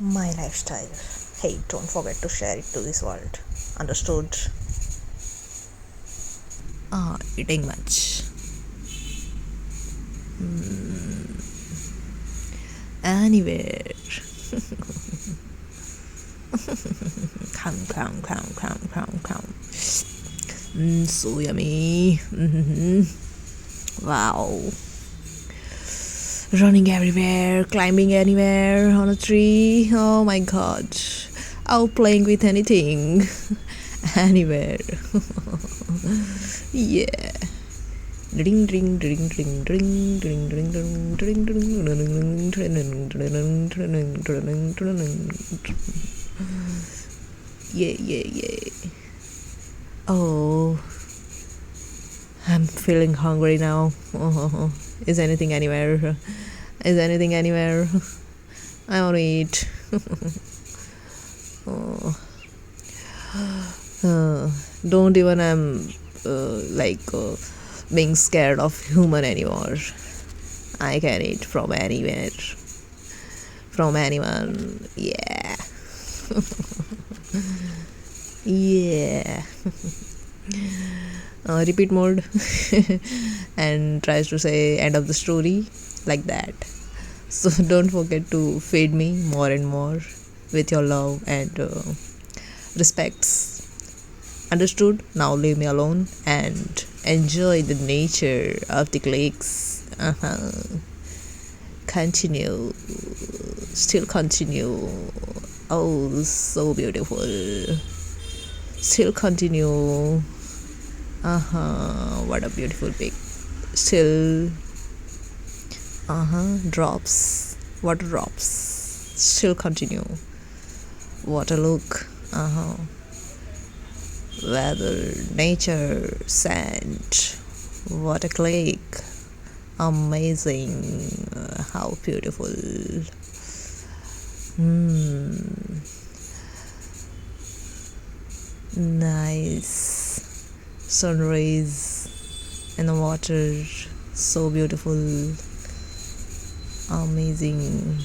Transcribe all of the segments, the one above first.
my lifestyle. Hey, don't forget to share it to this world. Understood? Eating much. Anywhere. Come. So yummy. Wow. Running everywhere, climbing anywhere on a tree. Oh my god. Out playing with anything. Anywhere. Yeah. Ding ding ding ding ding ding ding ding ding ding. Yeah. Oh, I'm feeling hungry now. Is anything anywhere? Is anything anywhere? I want to eat. Don't even being scared of human anymore. I can eat from anywhere, from anyone. Yeah. Yeah. Repeat mode and tries to say end of the story like that. So don't forget to feed me more and more with your love and respects. Understood? Now leave me alone and enjoy the nature of the lakes. Continue. Still continue. Oh, so beautiful. Still continue. What a beautiful pic. Still. Drops. Water drops. Still continue. What a look. Weather, nature, sand. What a lake. Amazing. How beautiful. Nice. Sunrise in the water. So beautiful. Amazing.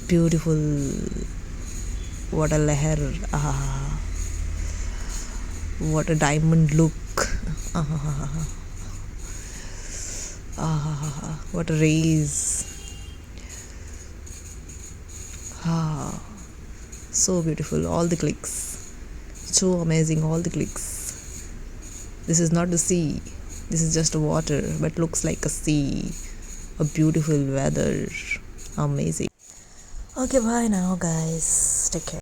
Beautiful. What a leher. What a diamond look. What a rays. So beautiful. All the clicks. So amazing. All the clicks. This is not the sea. This is just water, but looks like a sea. A beautiful weather. Amazing. Okay, bye now, guys. Take care.